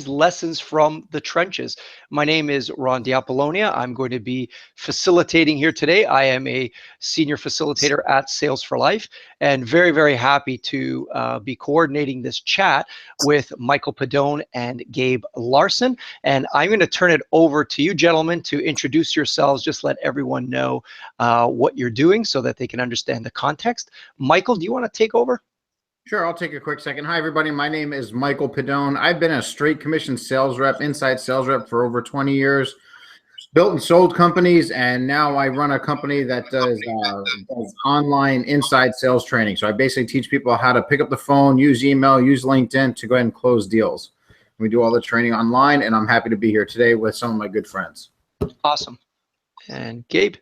lessons from the trenches. My name is Ron Appolonia. I'm going to be facilitating here today. I am a senior facilitator at Sales for Life, and very, very happy to be coordinating this chat with Michael Pedone and Gabe Larsen. And I'm going to turn it over to you, gentlemen, to introduce yourselves. Just let everyone know what you're doing so that they can understand the context. Michael, do you want to take over? Sure, I'll take a quick second. Hi, everybody. My name is Michael Pedone. I've been a straight commission sales rep, inside sales rep for over 20 years, built and sold companies, and now I run a company that does online inside sales training. So I basically teach people how to pick up the phone, use email, use LinkedIn to go ahead and close deals. We do all the training online, and I'm happy to be here today with some of my good friends. Awesome. And Gabe?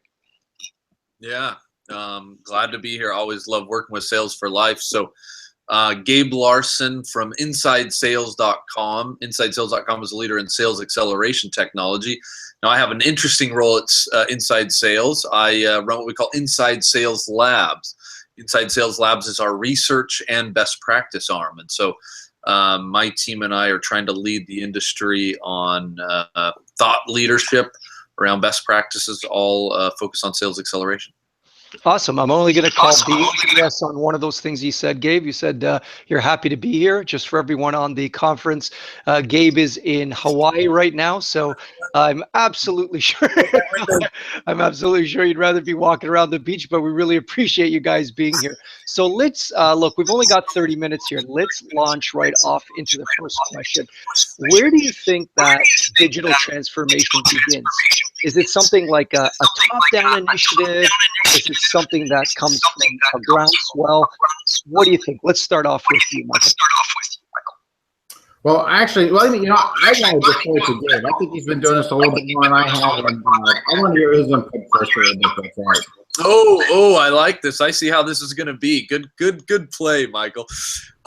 Yeah, glad to be here. Always love working with Sales for Life. So Gabe Larsen from InsideSales.com. InsideSales.com is a leader in sales acceleration technology. Now, I have an interesting role at Inside Sales. I run what we call Inside Sales Labs. Inside Sales Labs is our research and best practice arm. And so my team and I are trying to lead the industry on thought leadership around best practices, all focused on sales acceleration. Awesome. I'm only going to call BS on one of those things you said, Gabe. You said you're happy to be here. Just for everyone on the conference, Gabe is in Hawaii right now, so I'm absolutely sure you'd rather be walking around the beach, but we really appreciate you guys being here. So let's look, we've only got 30 minutes here. Let's launch right off into the first question. Where do you think that digital transformation begins? Is it something like a top-down initiative? Is it something that comes from a groundswell? What do you think? Let's start off with you, Michael. Well, actually, I want to defer to Gabe. I think he's been doing this a little bit more than I have. And I want to hear his input first. Right. Oh, I like this. I see how this is going to be. Good play, Michael.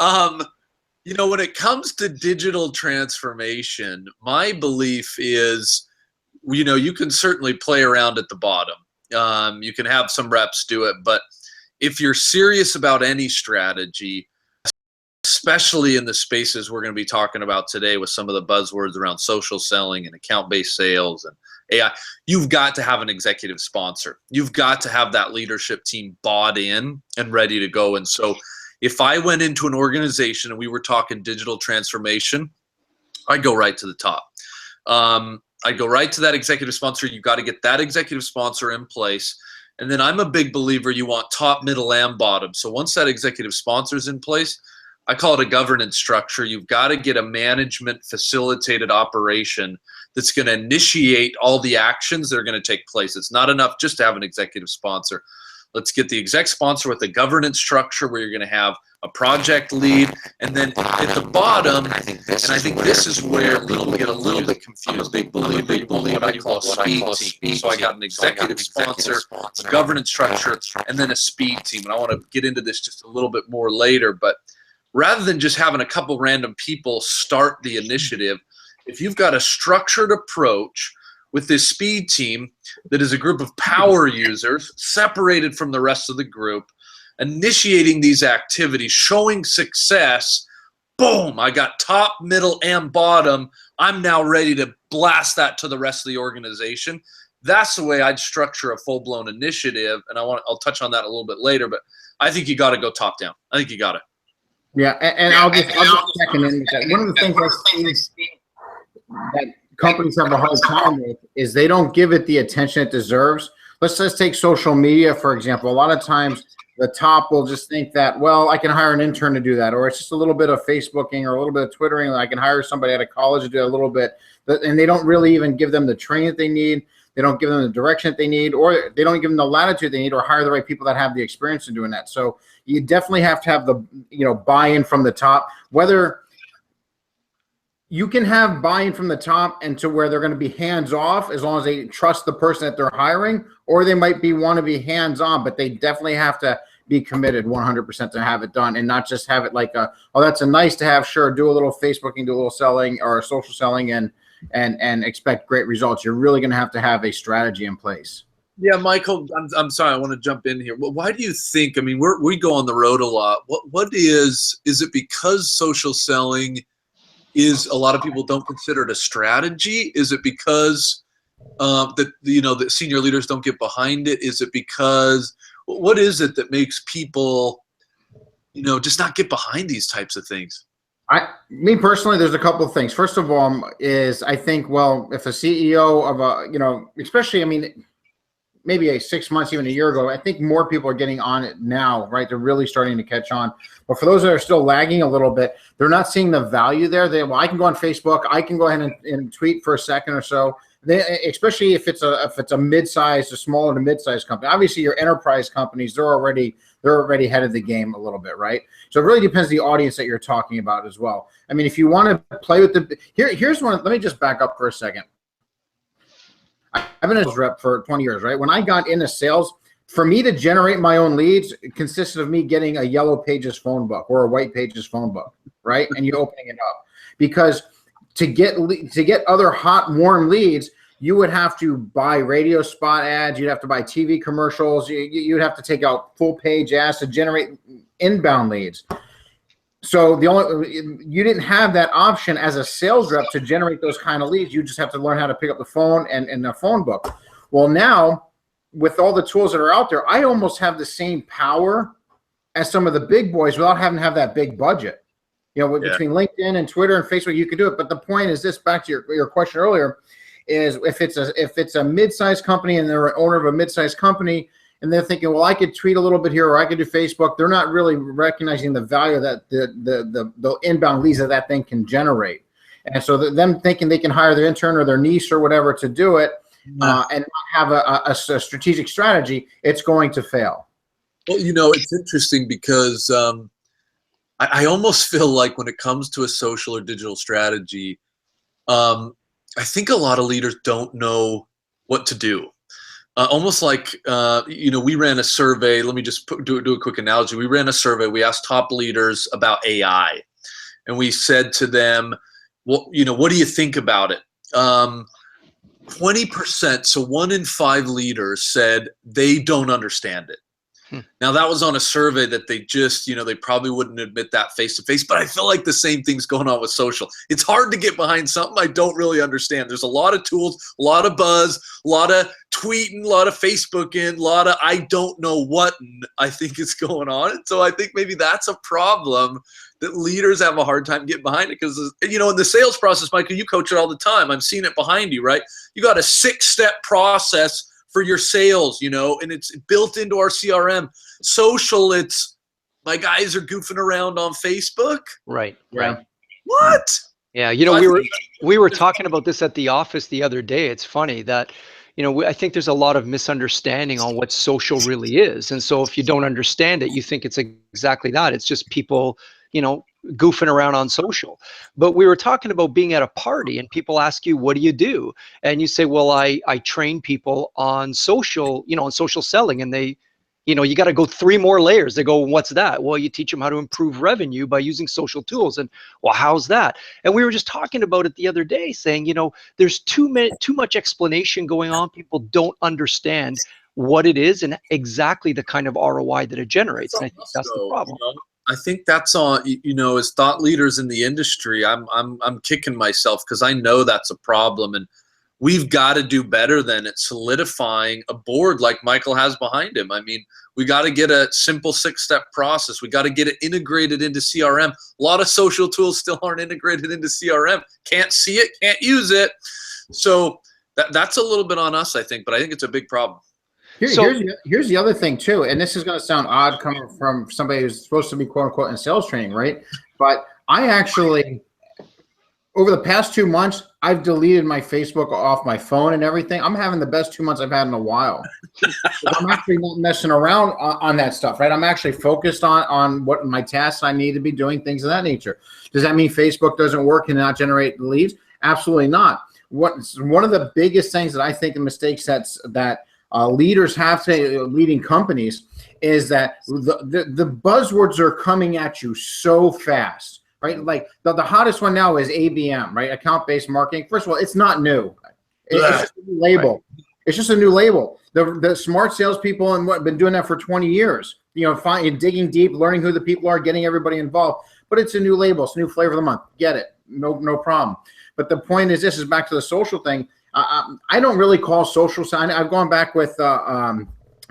You know, when it comes to digital transformation, my belief is, you know, you can certainly play around at the bottom. You can have some reps do it, but if you're serious about any strategy, especially in the spaces we're going to be talking about today with some of the buzzwords around social selling and account-based sales and AI, you've got to have an executive sponsor. You've got to have that leadership team bought in and ready to go. And so if I went into an organization and we were talking digital transformation, I'd go right to the top. I'd go right to that executive sponsor. You've got to get that executive sponsor in place. And then I'm a big believer you want top, middle, and bottom. So once that executive sponsor is in place, I call it a governance structure. You've got to get a management facilitated operation that's going to initiate all the actions that are going to take place. It's not enough just to have an executive sponsor. Let's get the exec sponsor with a governance structure where you're going to have a project lead, and then at the bottom, and I think this is where people get a little bit confused. They believe what I call a speed team. So I got an executive sponsor, a governance structure, and then a speed team. And I want to get into this just a little bit more later, but rather than just having a couple random people start the initiative, if you've got a structured approach with this speed team that is a group of power users separated from the rest of the group, initiating these activities, showing success, boom, I got top, middle, and bottom. I'm now ready to blast that to the rest of the organization. That's the way I'd structure a full-blown initiative, and I'll touch on that a little bit later, but I think you got to go top down. I think you got to. Yeah, and I'll just second in that. One of the things I see that companies have a hard time with is they don't give it the attention it deserves. Let's just take social media, for example. A lot of times the top will just think that, well, I can hire an intern to do that, or it's just a little bit of Facebooking or a little bit of Twittering. I can hire somebody out of college to do a little bit, and they don't really even give them the training that they need. They don't give them the direction that they need, or they don't give them the latitude they need, or hire the right people that have the experience in doing that. So you definitely have to have the, buy-in from the top. Whether you can have buy-in from the top and to where they're going to be hands-off as long as they trust the person that they're hiring, or they might want to be hands-on, but they definitely have to be committed 100% to have it done and not just have it like, oh, that's a nice to have, sure, do a little Facebooking, do a little selling or social selling and expect great results. You're really going to have a strategy in place. Yeah, Michael, I'm sorry, I want to jump in here. Well, why do you think, I mean, we go on the road a lot. What is it because social selling is a lot of people don't consider it a strategy? Is it because that senior leaders don't get behind it? Is it because what is it that makes people just not get behind these types of things? Me personally, there's a couple of things. First of all, is I think, well, if a CEO of a, especially, I mean, maybe 6 months, even a year ago, I think more people are getting on it now, right? They're really starting to catch on. But for those that are still lagging a little bit, they're not seeing the value there. I can go on Facebook, I can go ahead and tweet for a second or so. Especially if it's a mid-sized, a smaller to mid-sized company. Obviously, your enterprise companies, they're already ahead of the game a little bit, right? So it really depends on the audience that you're talking about as well. I mean, if you want to play with here's one. Let me just back up for a second. I've been a rep for 20 years, right? When I got into sales, for me to generate my own leads, it consisted of me getting a Yellow Pages phone book or a White Pages phone book, right? And you opening it up, because to get other hot, warm leads, you would have to buy radio spot ads. You'd have to buy TV commercials. You'd have to take out full page ads to generate inbound leads. So you didn't have that option as a sales rep to generate those kind of leads. You just have to learn how to pick up the phone and a phone book. Well, now with all the tools that are out there, I almost have the same power as some of the big boys without having to have that big budget. Between LinkedIn and Twitter and Facebook, you could do it. But the point is this, back to your question earlier, is if it's a mid-sized company and they're an owner of a mid-sized company and they're thinking, well, I could tweet a little bit here or I could do Facebook, they're not really recognizing the value that the inbound leads that thing can generate. And so them thinking they can hire their intern or their niece or whatever to do it and not have a strategic strategy, it's going to fail. Well, it's interesting because I almost feel like when it comes to a social or digital strategy, I think a lot of leaders don't know what to do. Almost like, we ran a survey. Let me just do a quick analogy. We ran a survey. We asked top leaders about AI, and we said to them, what do you think about it? 20%, so 1 in 5 leaders said they don't understand it. Now, that was on a survey that they just, they probably wouldn't admit that face to face, but I feel like the same thing's going on with social. It's hard to get behind something I don't really understand. There's a lot of tools, a lot of buzz, a lot of tweeting, a lot of Facebooking, a lot of I don't know what I think is going on. And so I think maybe that's a problem that leaders have a hard time getting behind it because, in the sales process, Michael, you coach it all the time. I'm seeing it behind you, right? You got a 6-step process for your sales, and it's built into our CRM. Social, it's my guys are goofing around on Facebook. Right. What? Yeah, we were talking about this at the office the other day. It's funny that, I think there's a lot of misunderstanding on what social really is. And so if you don't understand it, you think it's exactly that. It's just people, goofing around on social. But we were talking about being at a party and people ask you, what do you do? And you say, well, I train people on social, on social selling. And they, you got to go 3 more layers. They go, what's that? Well, you teach them how to improve revenue by using social tools. And well, how's that? And we were just talking about it the other day saying, there's too much explanation going on. People don't understand what it is and exactly the kind of ROI that it generates. And I think that's the problem. I think that's on, as thought leaders in the industry, I'm kicking myself because I know that's a problem. And we've got to do better than at solidifying a board like Michael has behind him. I mean, we got to get a simple 6-step process. We got to get it integrated into CRM. A lot of social tools still aren't integrated into CRM. Can't see it, can't use it. So that's a little bit on us, I think, but I think it's a big problem. Here's the other thing too, and this is going to sound odd coming from somebody who's supposed to be quote unquote in sales training, right? But I actually, over the past 2 months, I've deleted my Facebook off my phone and everything. I'm having the best 2 months I've had in a while. I'm actually not messing around on that stuff, right? I'm actually focused on what my tasks I need to be doing, things of that nature. Does that mean Facebook doesn't work and not generate leads? Absolutely not. One of the biggest things that I think the mistakes that leaders have to leading companies is that the buzzwords are coming at you so fast, right? Like the hottest one now is ABM, right? Account-based marketing. First of all, it's not new. It's just a new label. Right. It's just a new label. The smart salespeople have been doing that for 20 years. Digging deep, learning who the people are, getting everybody involved. But it's a new label. It's a new flavor of the month. Get it. no problem. But the point is, this is back to the social thing. I don't really call social selling. I've gone back with a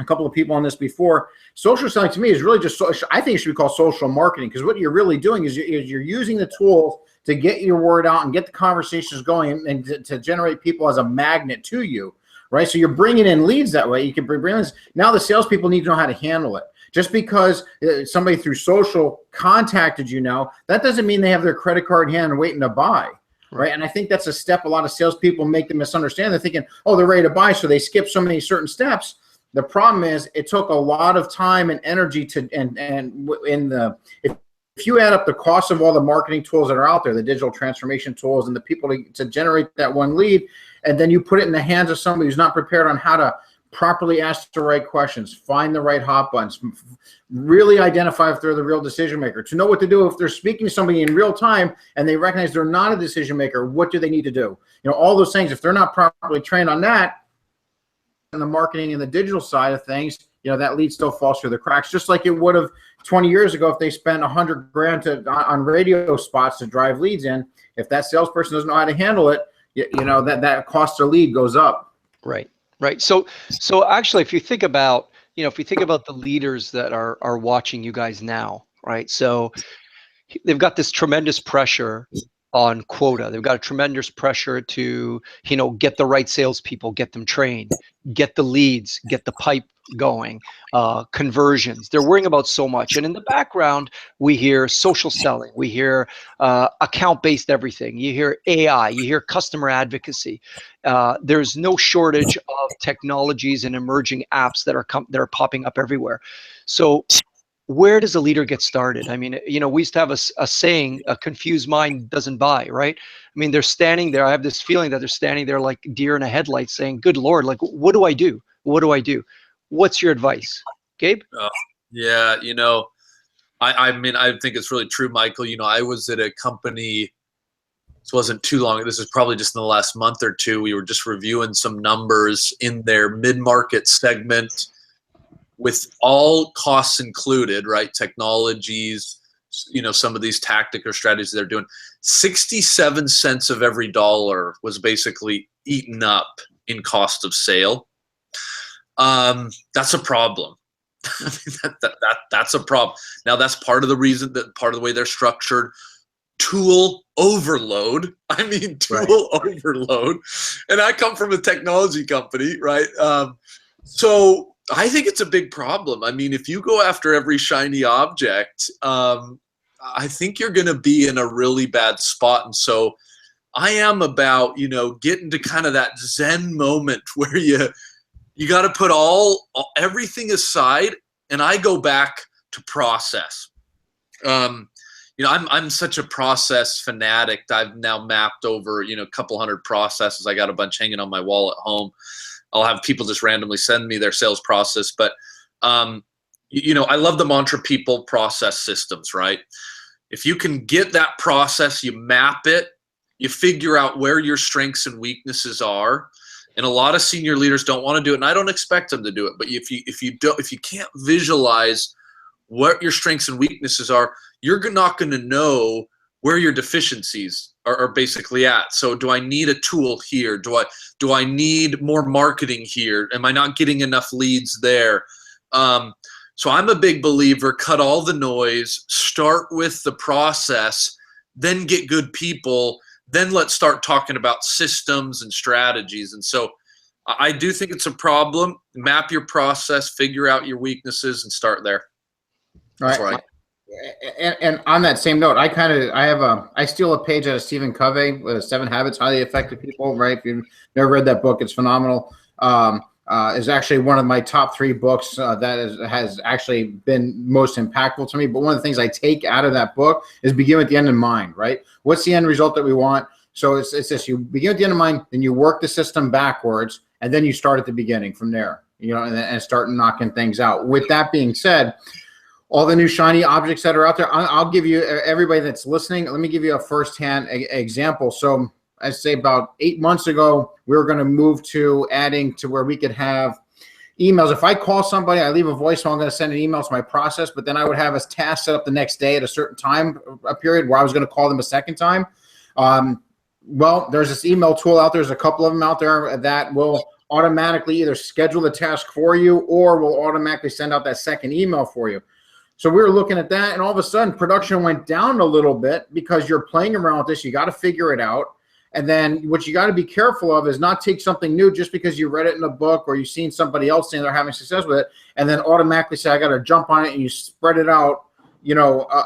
couple of people on this before. Social selling to me is really just social. I think it should be called social marketing, because what you're really doing is you're using the tools to get your word out and get the conversations going, and to generate people as a magnet to you, right? So you're bringing in leads that way. You can bring in. Now the salespeople need to know how to handle it. Just because somebody through social contacted you now, that doesn't mean they have their credit card in hand and waiting to buy, right? And I think that's a step a lot of salespeople make them misunderstand. They're thinking, oh, they're ready to buy, so they skip so many certain steps. The problem is it took a lot of time and energy if you add up the cost of all the marketing tools that are out there, the digital transformation tools, and the people to generate that one lead, and then you put it in the hands of somebody who's not prepared on how to properly ask the right questions, find the right hot buttons, really identify if they're the real decision maker, to know what to do if they're speaking to somebody in real time and they recognize they're not a decision maker. What do they need to do? All those things. If they're not properly trained on that, and the marketing and the digital side of things, that lead still falls through the cracks, just like it would have 20 years ago if they spent $100,000 on radio spots to drive leads in. If that salesperson doesn't know how to handle it, that cost of lead goes up. Right. So actually, if you think about, the leaders that are watching you guys now, right? So they've got this tremendous pressure on quota. They've got a tremendous pressure to, get the right salespeople, get them trained, get the leads, get the pipe going, conversions. They're worrying about so much. And in the background, we hear social selling, we hear account-based everything, you hear AI, you hear customer advocacy. There's no shortage of technologies and emerging apps that are popping up everywhere. So where does a leader get started? I mean, we used to have a saying, a confused mind doesn't buy, right? I mean, they're standing there. I have this feeling that they're standing there like deer in a headlight saying, good Lord, like, what do I do? What do I do? What's your advice, Gabe? Yeah, I mean, I think it's really true, Michael. I was at a company, this wasn't too long, this is probably just in the last month or two. We were just reviewing some numbers in their mid-market segment with all costs included, right? Technologies, some of these tactic or strategies they're doing. 67 cents of every dollar was basically eaten up in cost of sale. That's a problem. I mean, that's a problem. Now that's part of the reason, that part of the way they're structured. Tool overload. I mean, tool overload. And I come from a technology company, right? So I think it's a big problem. I mean, if you go after every shiny object, I think you're going to be in a really bad spot. And so I am about, getting to kind of that Zen moment where you got to put everything aside, and I go back to process. I'm such a process fanatic. I've now mapped over, a couple hundred processes. I got a bunch hanging on my wall at home. I'll have people just randomly send me their sales process. But, I love the mantra people, process, systems, right? If you can get that process, you map it, you figure out where your strengths and weaknesses are. And a lot of senior leaders don't want to do it, and I don't expect them to do it. But if you can't visualize what your strengths and weaknesses are, you're not going to know where your deficiencies are basically at. So do I need a tool here? Do I need more marketing here? Am I not getting enough leads there? So I'm a big believer, cut all the noise, start with the process, then get good people, then let's start talking about systems and strategies. And so I do think it's a problem. Map your process, figure out your weaknesses, and start there. That's right. And on that same note, I steal a page out of Stephen Covey with 7 Habits Highly Effective People, right? If you've never read that book, it's phenomenal. Is actually one of my top 3 books has actually been most impactful to me. But one of the things I take out of that book is begin with the end in mind, right? What's the end result that we want? So it's this, you begin with the end in mind, then you work the system backwards, and then you start at the beginning from there, and start knocking things out. With that being said, all the new shiny objects that are out there, I'll give you, everybody that's listening, let me give you a firsthand example. So I'd say about 8 months ago, we were going to move to adding to where we could have emails. If I call somebody, I leave a voicemail, I'm going to send an email to my process, but then I would have a task set up the next day at a certain time, a period where I was going to call them a second time. Well, there's this email tool out there. There's a couple of them out there that will automatically either schedule the task for you or will automatically send out that second email for you. So we were looking at that, and all of a sudden production went down a little bit because you're playing around with this. You got to figure it out. And then what you got to be careful of is not take something new just because you read it in a book or you've seen somebody else saying they're having success with it, and then automatically say, I got to jump on it, and you spread it out,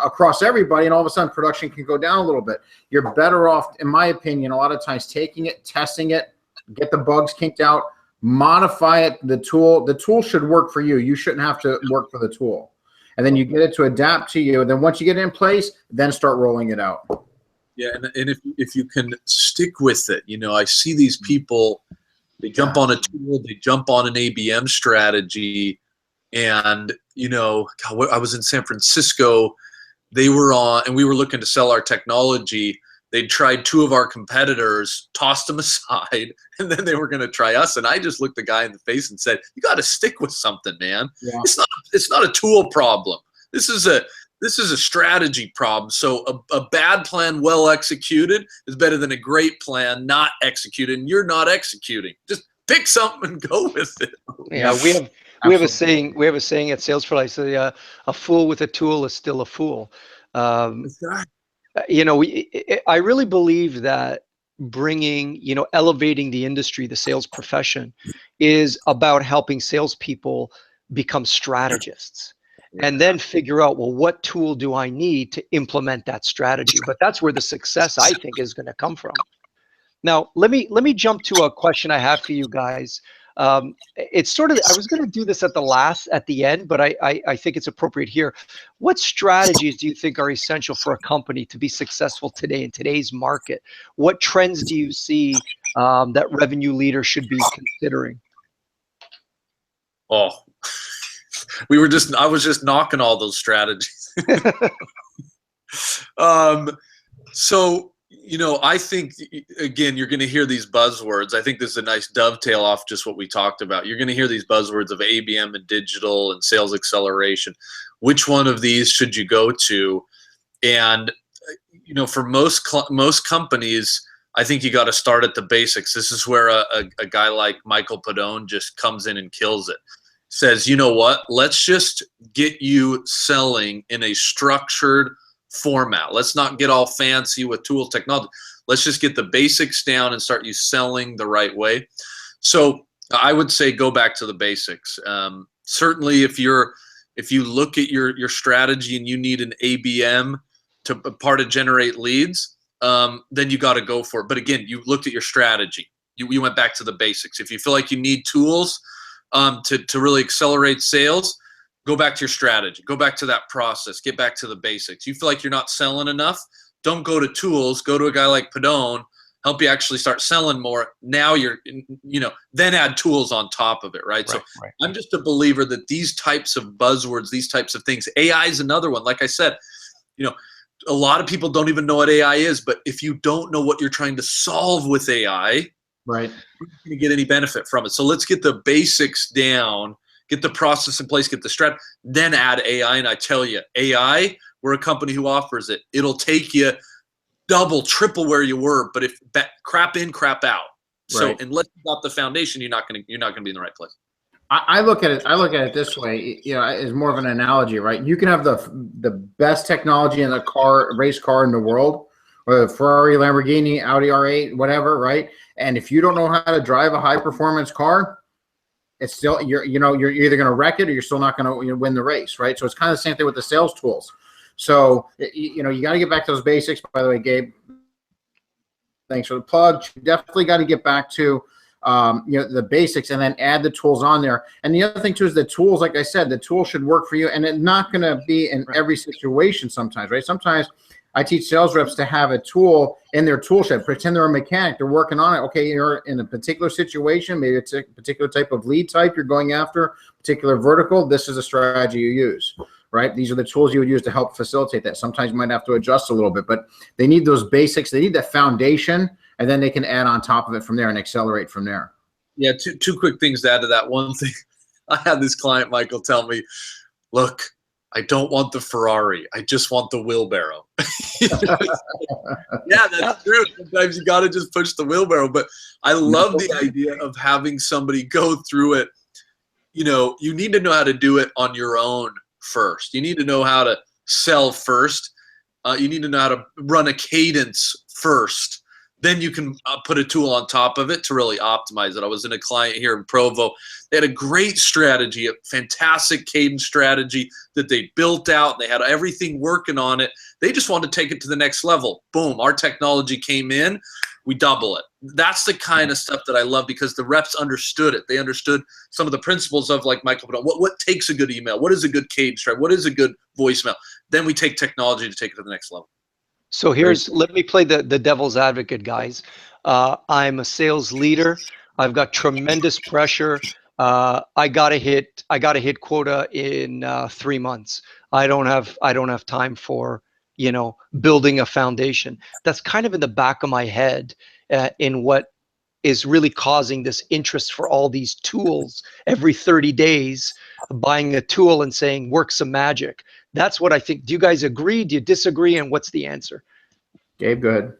across everybody, and all of a sudden production can go down a little bit. You're better off, in my opinion, a lot of times taking it, testing it, get the bugs kinked out, modify it. The tool should work for you. You shouldn't have to work for the tool. And then you get it to adapt to you. And then once you get it in place, then start rolling it out. Yeah, and if you can stick with it, I see these people, they jump on a tool, they jump on an ABM strategy, and God, I was in San Francisco, they were on, and we were looking to sell our technology. They'd tried two of our competitors, tossed them aside, and then they were going to try us. And I just looked the guy in the face and said, "You got to stick with something, man. Yeah. It's not a tool problem. This is a strategy problem. So a bad plan well executed is better than a great plan not executed, and you're not executing. Just pick something and go with it." Yeah, we have a saying at Sales for Life. So a fool with a tool is still a fool. That's right. I really believe that bringing, elevating the industry, the sales profession, is about helping salespeople become strategists. And then figure out, well, what tool do I need to implement that strategy? But that's where the success, I think, is going to come from. Now, let me jump to a question I have for you guys. It's sort of, I was going to do this at the end, but I think it's appropriate here. What strategies do you think are essential for a company to be successful today in today's market? What trends do you see that revenue leaders should be considering? Oh. I was just knocking all those strategies. So, I think, again, you're going to hear these buzzwords. I think this is a nice dovetail off just what we talked about. You're going to hear these buzzwords of ABM and digital and sales acceleration. Which one of these should you go to? And, for most companies, I think you got to start at the basics. This is where a guy like Michael Pedone just comes in and kills it. Says, you know what, let's just get you selling in a structured format. Let's not get all fancy with tool technology. Let's just get the basics down and start you selling the right way. So I would say go back to the basics. Certainly if you look at your strategy and you need an ABM to part of generate leads, then you got to go for it. But again, you looked at your strategy. You went back to the basics. If you feel like you need tools to really accelerate sales, go back to your strategy, go back to that process, get back to the basics. You feel like you're not selling enough, don't go to tools, go to a guy like Pedone, help you actually start selling more. Now you're, then add tools on top of it, right? So I'm just a believer that these types of buzzwords, these types of things, AI is another one. Like I said, a lot of people don't even know what AI is, but if you don't know what you're trying to solve with AI, right, you're not going to get any benefit from it. So let's get the basics down, get the process in place, get the strat, then add AI. And I tell you, AI, we're a company who offers it. It'll take you double, triple where you were. But if crap in, crap out. So unless you got the foundation, you're not going to be in the right place. I look at it this way, as more of an analogy, right? You can have the best technology in the race car in the world, whether Ferrari, Lamborghini, Audi R8, whatever, right? And if you don't know how to drive a high performance car, it's still you're either going to wreck it or you're still not going to win the race, right? So it's kind of the same thing with the sales tools. So you got to get back to those basics. By the way, Gabe, thanks for the plug. You definitely got to get back to the basics and then add the tools on there. And the other thing too is the tools, like I said, the tool should work for you, and it's not going to be in every situation sometimes, right? Sometimes I teach sales reps to have a tool in their tool shed. Pretend they're a mechanic. They're working on it. Okay, you're in a particular situation. Maybe it's a particular type of lead type you're going after, particular vertical. This is a strategy you use, right? These are the tools you would use to help facilitate that. Sometimes you might have to adjust a little bit, but they need those basics. They need that foundation, and then they can add on top of it from there and accelerate from there. Yeah, two quick things to add to that. One thing, I had this client, Michael, tell me, look, I don't want the Ferrari. I just want the wheelbarrow. Yeah, that's true. Sometimes you got to just push the wheelbarrow. But I love the idea of having somebody go through it. You know, you need to know how to do it on your own first. You need to know how to sell first. You need to know how to run a cadence first. Then you can put a tool on top of it to really optimize it. I was in a client here in Provo. They had a great strategy, a fantastic cadence strategy that they built out. They had everything working on it. They just wanted to take it to the next level. Boom, our technology came in. We double it. That's the kind of stuff that I love because the reps understood it. They understood some of the principles of, like Michael Pedone, what takes a good email? What is a good cadence strategy? What is a good voicemail? Then we take technology to take it to the next level. So let me play the devil's advocate, guys. I'm a sales leader. I've got tremendous pressure. I gotta hit quota in 3 months. I don't have time for, building a foundation. That's kind of in the back of my head, in what is really causing this interest for all these tools every 30 days, buying a tool and saying, work some magic. That's what I think. Do you guys agree? Do you disagree? And what's the answer? Gabe, go ahead.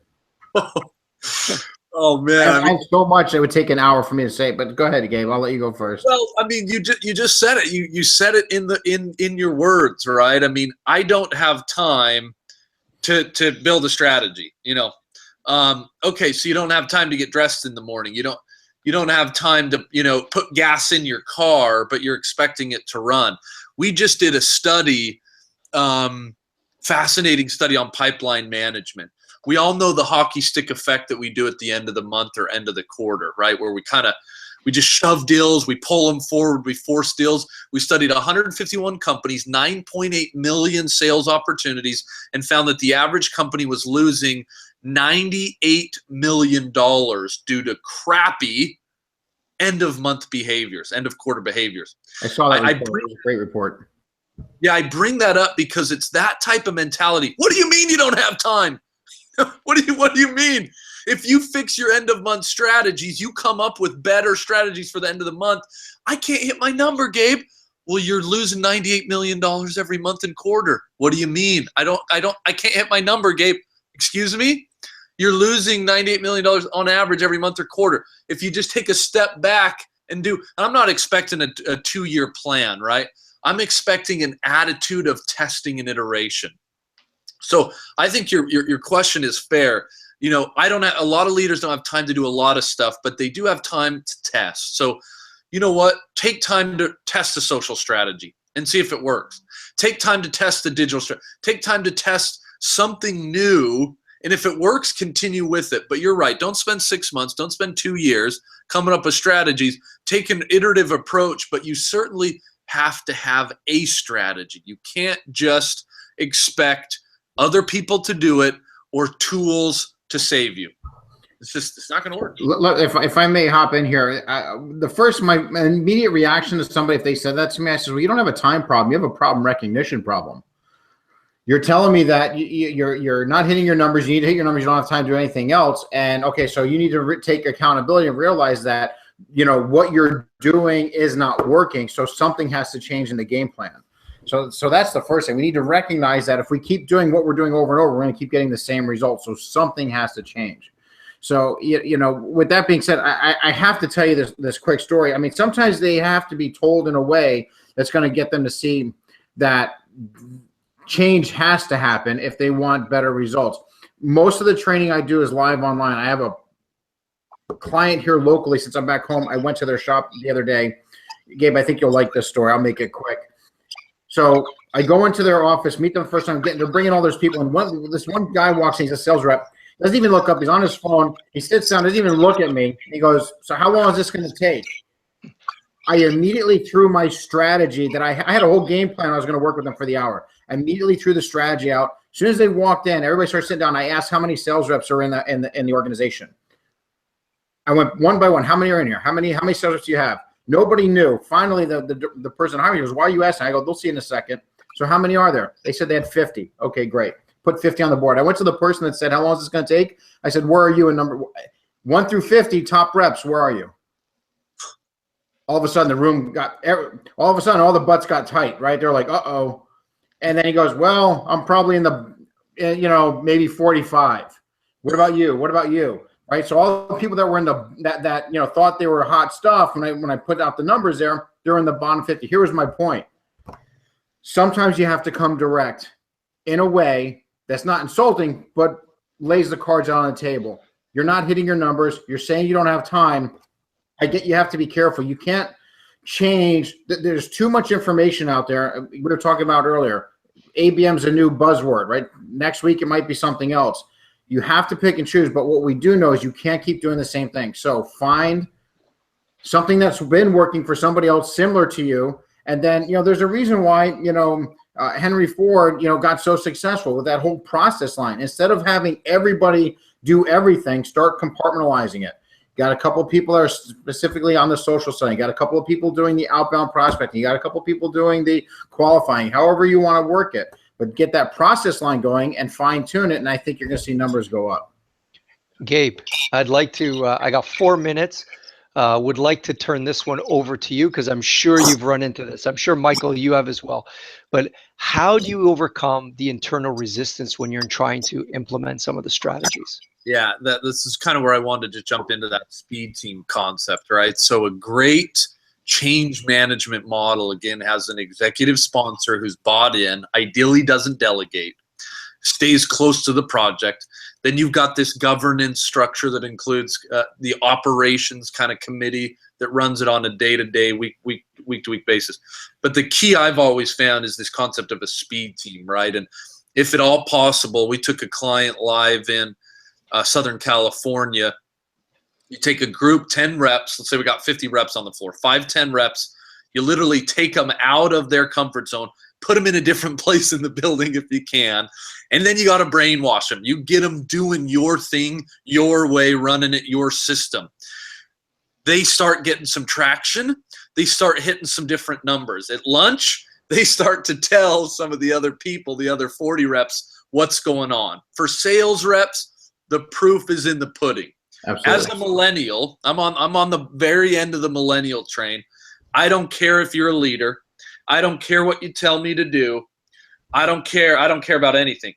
Oh man, I have so much it would take an hour for me to say, but go ahead, Gabe. I'll let you go first. Well, I mean, you just said it. You said it in your words, right? I mean, I don't have time to build a strategy. Okay, so you don't have time to get dressed in the morning. You don't have time to put gas in your car, but you're expecting it to run. We just did a study, fascinating study on pipeline management. We all know the hockey stick effect that we do at the end of the month or end of the quarter, right? Where we just shove deals, we pull them forward, we force deals. We studied 151 companies, 9.8 million sales opportunities, and found that the average company was losing $98 million due to crappy end of month behaviors, end of quarter behaviors. I saw that report. It was a great report. Yeah, I bring that up because it's that type of mentality. What do you mean you don't have time? What do you mean? If you fix your end of month strategies, you come up with better strategies for the end of the month. I can't hit my number, Gabe. Well, you're losing $98 million every month and quarter. What do you mean? I can't hit my number, Gabe. Excuse me? You're losing $98 million on average every month or quarter. If you just take a step back and I'm not expecting a 2-year plan, right? I'm expecting an attitude of testing and iteration. So I think your question is fair. A lot of leaders don't have time to do a lot of stuff, but they do have time to test. So you know what? Take time to test a social strategy and see if it works. Take time to test the digital strategy. Take time to test something new. And if it works, continue with it. But you're right. Don't spend 6 months. Don't spend 2 years coming up with strategies. Take an iterative approach, but you certainly have to have a strategy. You can't just expect other people to do it or tools to save you. It's not going to work. Look, if I may hop in here, my immediate reaction to somebody, if they said that to me, I said, well, you don't have a time problem. You have a problem recognition problem. You're telling me that you're not hitting your numbers. You need to hit your numbers. You don't have time to do anything else. And okay, so you need to take accountability and realize that, what you're doing is not working. So something has to change in the game plan. So that's the first thing. We need to recognize that if we keep doing what we're doing over and over, we're going to keep getting the same results. So something has to change. So, with that being said, I have to tell you this quick story. I mean, sometimes they have to be told in a way that's going to get them to see that change has to happen if they want better results. Most of the training I do is live online. I have a client here locally. Since I'm back home, I went to their shop the other day. Gabe, I think you'll like this story. I'll make it quick. So I go into their office, meet them the first time. They're bringing all those people, and this one guy walks in. He's a sales rep. Doesn't even look up. He's on his phone. He sits down. Doesn't even look at me. He goes, "So how long is this going to take?" I immediately threw my strategy that I had a whole game plan. I was going to work with them for the hour. I immediately threw the strategy out. As soon as they walked in, everybody started sitting down. I asked how many sales reps are in the organization. I went one by one. How many are in here? How many sales reps do you have? Nobody knew. Finally, the person hiring me goes, "Why are you asking?" I go, "They'll see in a second." So how many are there? They said they had 50. Okay, great. Put 50 on the board. I went to the person that said, "How long is this going to take?" I said, "Where are you in number 1 through 50 top reps? Where are you?" All of a sudden, all the butts got tight, right? They're like, "Uh-oh." And then he goes, well, I'm probably in the, maybe 45. What about you? What about you? Right. So all the people that were in that thought they were hot stuff, when I put out the numbers there, they're in the bottom 50. Here was my point. Sometimes you have to come direct in a way that's not insulting, but lays the cards out on the table. You're not hitting your numbers. You're saying you don't have time. I get you have to be careful. You can't change. There's too much information out there. We were talking about earlier. ABM's a new buzzword, right? Next week it might be something else. You have to pick and choose. But what we do know is you can't keep doing the same thing. So find something that's been working for somebody else similar to you. And then, there's a reason why, Henry Ford, got so successful with that whole process line. Instead of having everybody do everything, start compartmentalizing it. Got a couple of people that are specifically on the social side. You got a couple of people doing the outbound prospecting. You got a couple of people doing the qualifying, however you want to work it. But get that process line going and fine tune it. And I think you're going to see numbers go up. Gabe, I'd like to, I got 4 minutes. Would like to turn this one over to you because I'm sure you've run into this. I'm sure, Michael, you have as well. But how do you overcome the internal resistance when you're trying to implement some of the strategies? Yeah, this is kind of where I wanted to jump into that speed team concept, right? So a great change management model, again, has an executive sponsor who's bought in, ideally doesn't delegate, stays close to the project. Then you've got this governance structure that includes the operations kind of committee that runs it on a day-to-day, week-to-week basis. But the key I've always found is this concept of a speed team, right? And if at all possible, we took a client live in Southern California. You take a group, 10 reps. Let's say we got 50 reps on the floor, 10 reps. You literally take them out of their comfort zone, put them in a different place in the building if you can. And then you got to brainwash them. You get them doing your thing, your way, running it, your system. They start getting some traction. They start hitting some different numbers. At lunch, they start to tell some of the other people, the other 40 reps, what's going on. For sales reps, the proof is in the pudding. Absolutely. As a millennial, I'm on the very end of the millennial train. I don't care if you're a leader. I don't care what you tell me to do. I don't care about anything.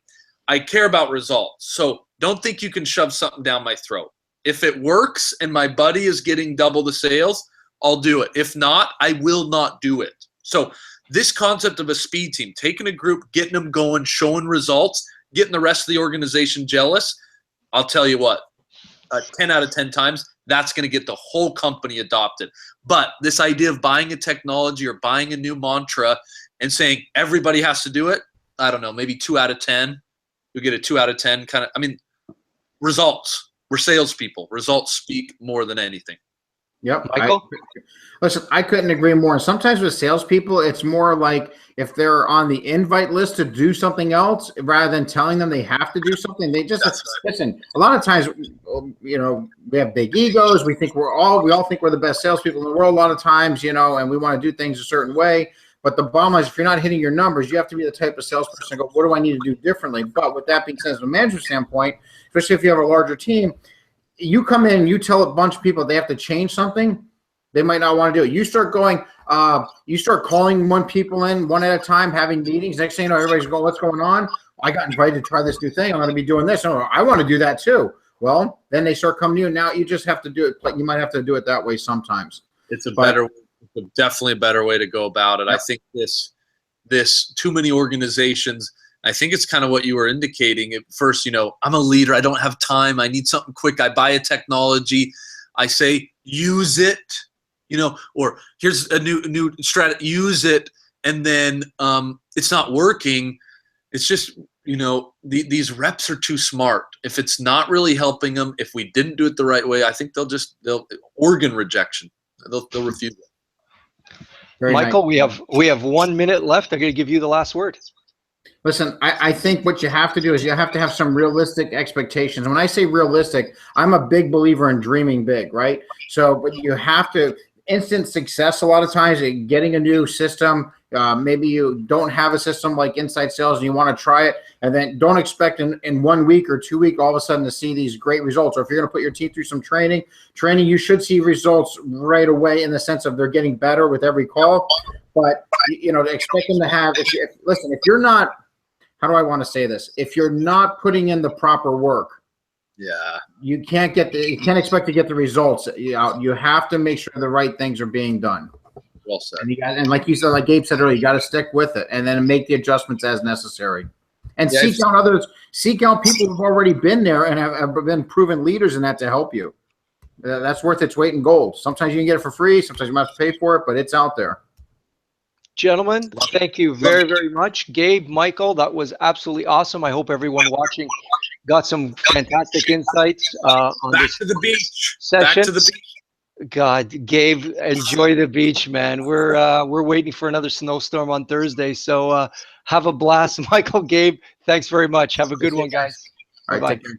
I care about results. So don't think you can shove something down my throat. If it works and my buddy is getting double the sales, I'll do it. If not, I will not do it. So this concept of a speed team, taking a group, getting them going, showing results, getting the rest of the organization jealous, I'll tell you what, 10 out of 10 times, that's going to get the whole company adopted. But this idea of buying a technology or buying a new mantra and saying everybody has to do it, I don't know, maybe 2 out of 10. You get a 2 out of 10 kind of, results. We're salespeople. Results speak more than anything. Yep. Michael? Listen, I couldn't agree more. And sometimes with salespeople, it's more like if they're on the invite list to do something else, rather than telling them they have to do something, they just listen. A lot of times, we have big egos. We all think we're the best salespeople in the world. A lot of times, and we want to do things a certain way. But the bottom line is, if you're not hitting your numbers, you have to be the type of salesperson to go, what do I need to do differently? But with that being said, from a management standpoint, especially if you have a larger team, you come in and you tell a bunch of people they have to change something, they might not want to do it. You start going, you start calling people in one at a time, having meetings. Next thing you know, everybody's going, what's going on? I got invited to try this new thing. I'm going to be doing this. Oh, I want to do that too. Well, then they start coming to you. Now you just have to do it. You might have to do it that way sometimes. It's definitely a better way to go about it. Yep. I think this too many organizations, I think it's kind of what you were indicating at first. I'm a leader. I don't have time. I need something quick. I buy a technology. I say, use it, or here's a new strategy, use it. And then it's not working. It's just, these reps are too smart. If it's not really helping them, if we didn't do it the right way, I think they'll organ rejection. They'll refuse it. Very Michael, nice. we have 1 minute left. I'm going to give you the last word. Listen, I think what you have to do is you have to have some realistic expectations. When I say realistic, I'm a big believer in dreaming big, right? So, but you have to instant success a lot of times, getting a new system, Maybe you don't have a system like Inside Sales and you want to try it, and then don't expect in 1 week or 2 weeks all of a sudden to see these great results. Or if you're going to put your team through some training, you should see results right away in the sense of they're getting better with every call. But, you know, to expect them to have, listen, if you're not, how do I want to say this? If you're not putting in the proper work, yeah, you can't expect to get the results. You have to make sure the right things are being done. Well said. And like you said, like Gabe said earlier, you got to stick with it and then make the adjustments as necessary. And seek out others, seek out people who've already been there and have been proven leaders in that to help you. That's worth its weight in gold. Sometimes you can get it for free. Sometimes you might have to pay for it, but it's out there. Gentlemen, thank you very, very much. Gabe, Michael, that was absolutely awesome. I hope everyone watching got some fantastic insights on this to the beach. session. Back to the beach. God, Gabe, enjoy the beach, man. We're waiting for another snowstorm on Thursday, so have a blast. Michael, Gabe, thanks very much. Have a good one, guys. All right, Bye-bye. take care.